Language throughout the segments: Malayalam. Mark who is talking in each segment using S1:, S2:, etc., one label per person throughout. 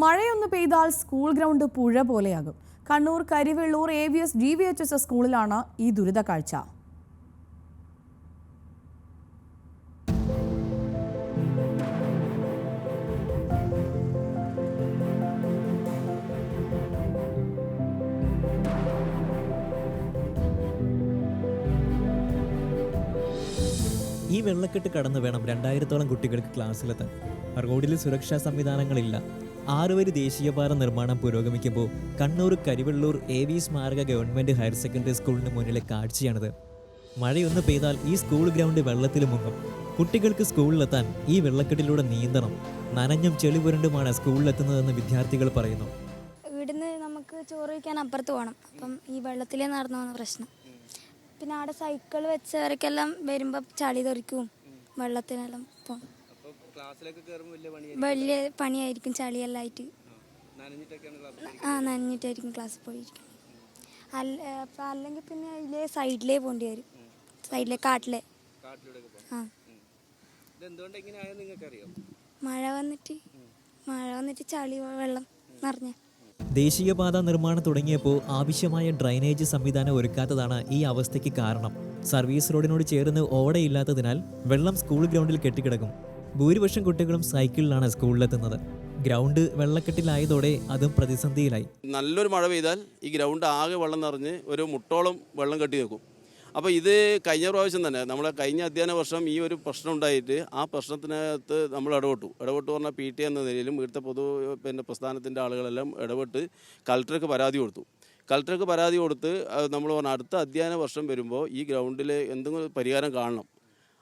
S1: മഴയൊന്ന് പെയ്താൽ സ്കൂൾ ഗ്രൗണ്ട് പുഴ പോലെയാകും. കണ്ണൂർ കരിവെള്ളൂർ AVS GVHS സ്കൂളിലാണ് ഈ ദുരിത കാഴ്ച.
S2: ഈ വെള്ളക്കെട്ട് കടന്നു വേണം 2000-ഓളം കുട്ടികൾക്ക് ക്ലാസ്സിലെത്താൻ. റോഡിൽ സുരക്ഷാ സംവിധാനങ്ങളില്ല. 6 വരി ദേശീയപാത നിർമ്മാണം പുരോഗമിക്കുമ്പോൾ കണ്ണൂർ കരിവെള്ളൂർ AV സ്മാരക ഗവൺമെന്റ് ഹയർ സെക്കൻഡറി സ്കൂളിന് മുന്നിലെ കാഴ്ചയാണിത്. മഴയൊന്ന് പെയ്താൽ ഈ സ്കൂൾ ഗ്രൗണ്ട് വെള്ളത്തിൽ മുങ്ങും. കുട്ടികൾക്ക് സ്കൂളിലെത്താൻ ഈ വെള്ളക്കെട്ടിലൂടെ നീന്തണം. നനഞ്ഞും ചെളിപുരണ്ടുമാണ് സ്കൂളിലെത്തുന്നതെന്ന് വിദ്യാർത്ഥികൾ പറയുന്നു.
S3: ഇവിടുന്ന് നമുക്ക് ചോറ് വയ്ക്കാൻ അപ്പുറത്ത് പോകണം. അപ്പം ഈ വെള്ളത്തിലേ നടന്നു പോകുന്ന പ്രശ്നം. പിന്നെ അവിടെ സൈക്കിൾ വെച്ചവർക്കെല്ലാം വരുമ്പോൾ ചളി തെറിക്കും, വെള്ളത്തിനെല്ലാം പോകും. വലിയ പണിയായിരിക്കും, ചളിയെല്ലാം ആയിട്ട്. നനഞ്ഞിട്ടായിരിക്കും ക്ലാസ്സിൽ പോയിരിക്കും. അല്ലെങ്കിൽ പിന്നെ അതിലെ സൈഡിലേ പോകേണ്ടി വരും, സൈഡിലെ കാട്ടിലെ. മഴ വന്നിട്ട് ചളി വെള്ളം നിറഞ്ഞ.
S2: ദേശീയപാത നിർമ്മാണം തുടങ്ങിയപ്പോൾ ആവശ്യമായ ഡ്രൈനേജ് സംവിധാനം ഒരുക്കാത്തതാണ് ഈ അവസ്ഥയ്ക്ക് കാരണം. സർവീസ് റോഡിനോട് ചേർന്ന് ഓടയില്ലാത്തതിനാൽ വെള്ളം സ്കൂൾ ഗ്രൗണ്ടിൽ കെട്ടിക്കിടക്കും. ഭൂരിപക്ഷം കുട്ടികളും സൈക്കിളിലാണ് സ്കൂളിലെത്തുന്നത്. ഗ്രൗണ്ട് വെള്ളക്കെട്ടിലായതോടെ അതും പ്രതിസന്ധിയിലായി.
S4: നല്ലൊരു മഴ പെയ്താൽ ഈ ഗ്രൗണ്ട് ആകെ വെള്ളം നിറഞ്ഞ് ഒരു മുട്ടോളം വെള്ളം കെട്ടി നിൽക്കും. അപ്പോൾ ഇത് കഴിഞ്ഞ പ്രാവശ്യം തന്നെ നമ്മളെ കഴിഞ്ഞ അധ്യയന വർഷം ഈ ഒരു പ്രശ്നം ഉണ്ടായിട്ട് ആ പ്രശ്നത്തിനകത്ത് നമ്മൾ ഇടപെട്ടു പറഞ്ഞാൽ PT എന്ന നിലയിലും ഇവിടുത്തെ പ്രസ്ഥാനത്തിൻ്റെ ആളുകളെല്ലാം ഇടപെട്ട് കളക്ടർക്ക് പരാതി കൊടുത്ത് നമ്മൾ പറഞ്ഞ അടുത്ത അധ്യയന വർഷം വരുമ്പോൾ ഈ ഗ്രൗണ്ടിൽ എന്തെങ്കിലും പരിഹാരം കാണണം.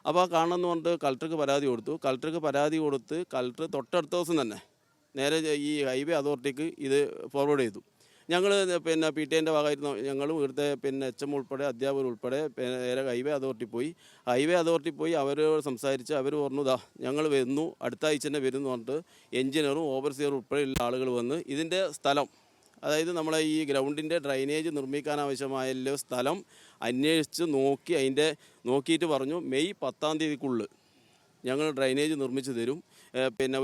S4: അപ്പോൾ ആ കാണണം എന്ന് പറഞ്ഞിട്ട് കളക്ടർക്ക് പരാതി കൊടുത്ത് കളക്ടർ തൊട്ടടുത്ത ദിവസം തന്നെ നേരെ ഈ ഹൈവേ അതോറിറ്റിക്ക് ഇത് ഫോർവേഡ് ചെയ്തു. ഞങ്ങൾ PTAൻ്റെ ഭാഗമായിട്ട് ഞങ്ങളും ഇവിടുത്തെ HM ഉൾപ്പെടെ അധ്യാപകർ ഉൾപ്പെടെ നേരെ ഹൈവേ അതോറിറ്റി പോയി അവരോട് സംസാരിച്ച് അവർ പറഞ്ഞു, ഞങ്ങൾ വരുന്നു, അടുത്ത ആഴ്ച തന്നെ വരുന്നു പറഞ്ഞിട്ട് എഞ്ചിനീയറും ഓവർസിയറും ഉൾപ്പെടെയുള്ള ആളുകൾ വന്ന് ഇതിൻ്റെ സ്ഥലം, അതായത് നമ്മളെ ഈ ഗ്രൗണ്ടിൻ്റെ ഡ്രൈനേജ് നിർമ്മിക്കാനാവശ്യമായ സ്ഥലം അന്വേഷിച്ച് നോക്കിയിട്ട് പറഞ്ഞു മെയ് 10-ാം തീയതിക്കുള്ളിൽ ഞങ്ങൾ ഡ്രൈനേജ് നിർമ്മിച്ച് തരും,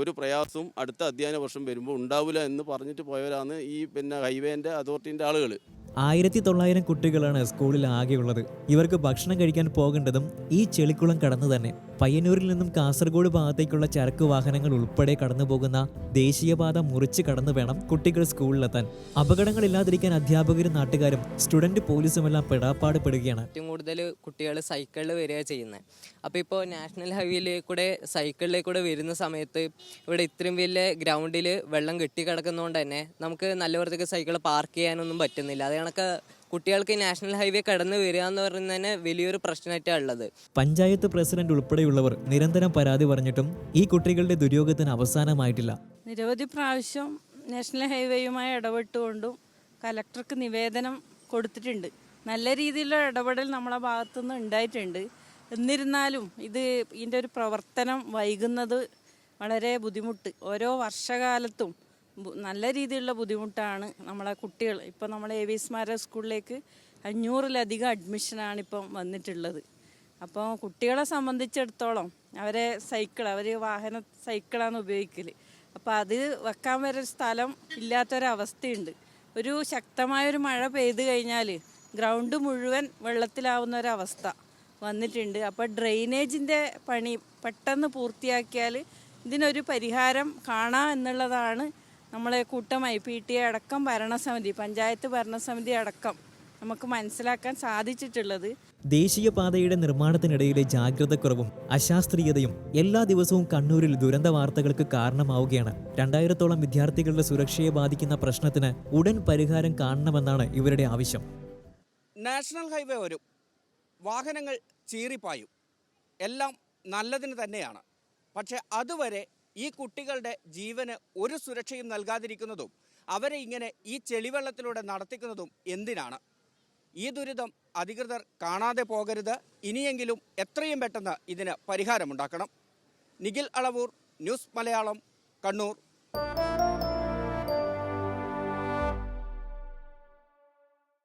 S4: ഒരു പ്രയാസവും അടുത്ത അധ്യയന വർഷം വരുമ്പോൾ ഉണ്ടാവില്ല എന്ന് പറഞ്ഞിട്ട് പോയവരാണ് ഈ ഹൈവേൻ്റെ അതോറിറ്റിൻ്റെ ആളുകൾ.
S2: 1900 കുട്ടികളാണ് സ്കൂളിൽ ആകെയുള്ളത്. ഇവർക്ക് ഭക്ഷണം കഴിക്കാൻ പോകേണ്ടതും ഈ ചെളിക്കുളം കടന്നു തന്നെ. പയ്യന്നൂരിൽ നിന്നും കാസർഗോഡ് ഭാഗത്തേക്കുള്ള ചരക്ക് വാഹനങ്ങൾ ഉൾപ്പെടെ കടന്നു പോകുന്ന ദേശീയപാത മുറിച്ച് കടന്നു വേണം കുട്ടികൾ സ്കൂളിലെത്താൻ. അപകടങ്ങളില്ലാതിരിക്കാൻ അധ്യാപകരും നാട്ടുകാരും സ്റ്റുഡന്റ് പോലീസുമെല്ലാം പെടാപ്പാട് പെടുകയാണ്.
S5: ഏറ്റവും കൂടുതൽ കുട്ടികൾ സൈക്കിളിൽ വരിക ചെയ്യുന്നത്. അപ്പോൾ ഇപ്പോൾ നാഷണൽ ഹൈവേയിലേക്കൂടെ സൈക്കിളിലേക്കൂടെ വരുന്ന സമയത്ത് ഇവിടെ ഇത്രയും വലിയ ഗ്രൗണ്ടിൽ വെള്ളം കെട്ടിക്കിടക്കുന്നതുകൊണ്ട് തന്നെ നമുക്ക് നല്ല വൃത്തിക്ക് സൈക്കിൾ പാർക്ക് ചെയ്യാനൊന്നും പറ്റുന്നില്ല. അത് കണക്ക് കുട്ടികൾക്ക് നാഷണൽ ഹൈവേ കടന്നു വരിക എന്ന് പറയുന്നത് തന്നെ വലിയൊരു പ്രശ്നമായിട്ടാണ് ഉള്ളത്.
S2: പഞ്ചായത്ത് പ്രസിഡന്റ് ഉൾപ്പെടെയുള്ളവർ നിരന്തരം പരാതി പറഞ്ഞിട്ടും ഈ കുട്ടികളുടെ ദുര്യോഗത്തിന് അവസാനമായിട്ടില്ല.
S6: നിരവധി പ്രാവശ്യം നാഷണൽ ഹൈവേയുമായി ഇടപെട്ടുകൊണ്ടും കലക്ടർക്ക് നിവേദനം കൊടുത്തിട്ടുണ്ട്. നല്ല രീതിയിലുള്ള ഇടപെടൽ നമ്മളെ ഭാഗത്തുനിന്ന് ഉണ്ടായിട്ടുണ്ട്. എന്നിരുന്നാലും ഇതിൻ്റെ ഒരു പ്രവർത്തനം വൈകുന്നത് വളരെ ബുദ്ധിമുട്ട്. ഓരോ വർഷകാലത്തും നല്ല രീതിയിലുള്ള ബുദ്ധിമുട്ടാണ് നമ്മളെ കുട്ടികൾ. ഇപ്പോൾ നമ്മളെ AV സ്മാരക സ്കൂളിലേക്ക് 500-ലധികം അഡ്മിഷനാണ് ഇപ്പം വന്നിട്ടുള്ളത്. അപ്പോൾ കുട്ടികളെ സംബന്ധിച്ചിടത്തോളം അവർ വാഹന സൈക്കിളാണ് ഉപയോഗിക്കൽ. അപ്പോൾ അത് വെക്കാൻ വരെ സ്ഥലം ഇല്ലാത്തൊരവസ്ഥയുണ്ട്. ഒരു ശക്തമായൊരു മഴ പെയ്തു കഴിഞ്ഞാൽ ഗ്രൗണ്ട് മുഴുവൻ വെള്ളത്തിലാവുന്ന ഒരവസ്ഥ വന്നിട്ടുണ്ട്. അപ്പോൾ ഡ്രെയിനേജിൻ്റെ പണി പെട്ടെന്ന് പൂർത്തിയാക്കിയാൽ ഇതിനൊരു പരിഹാരം കാണാം എന്നുള്ളതാണ് നമ്മളെ കൂട്ടമായി PTA അടക്കം പഞ്ചായത്ത് ഭരണസമിതി അടക്കം നമുക്ക് മനസ്സിലാക്കാൻ സാധിച്ചിട്ടുള്ളത്.
S2: ദേശീയപാതയുടെ നിർമ്മാണത്തിനിടയിലെ ജാഗ്രതക്കുറവും അശാസ്ത്രീയതയും എല്ലാ ദിവസവും കണ്ണൂരിൽ ദുരന്ത വാർത്തകൾക്ക് കാരണമാവുകയാണ്. 2000-ഓളം വിദ്യാർത്ഥികളുടെ സുരക്ഷയെ ബാധിക്കുന്ന പ്രശ്നത്തിന് ഉടൻ പരിഹാരം കാണണമെന്നാണ് ഇവരുടെ ആവശ്യം.
S7: നാഷണൽ ഹൈവേ വരും, വാഹനങ്ങൾ ചീറിപ്പായും, എല്ലാം നല്ലതിന് തന്നെയാണ്. പക്ഷേ അതുവരെ ഈ കുട്ടികളുടെ ജീവന് ഒരു സുരക്ഷയും നൽകാതിരിക്കുന്നതും അവരെ ഇങ്ങനെ ഈ ചെളിവെള്ളത്തിലൂടെ നടത്തിക്കുന്നതും എന്തിനാണ്? ഈ ദുരിതം അധികൃതർ കാണാതെ പോകരുത്. ഇനിയെങ്കിലും എത്രയും പെട്ടെന്ന് ഇതിന് പരിഹാരമുണ്ടാക്കണം. നിഖിൽ അളവൂർ, ന്യൂസ് മലയാളം, കണ്ണൂർ.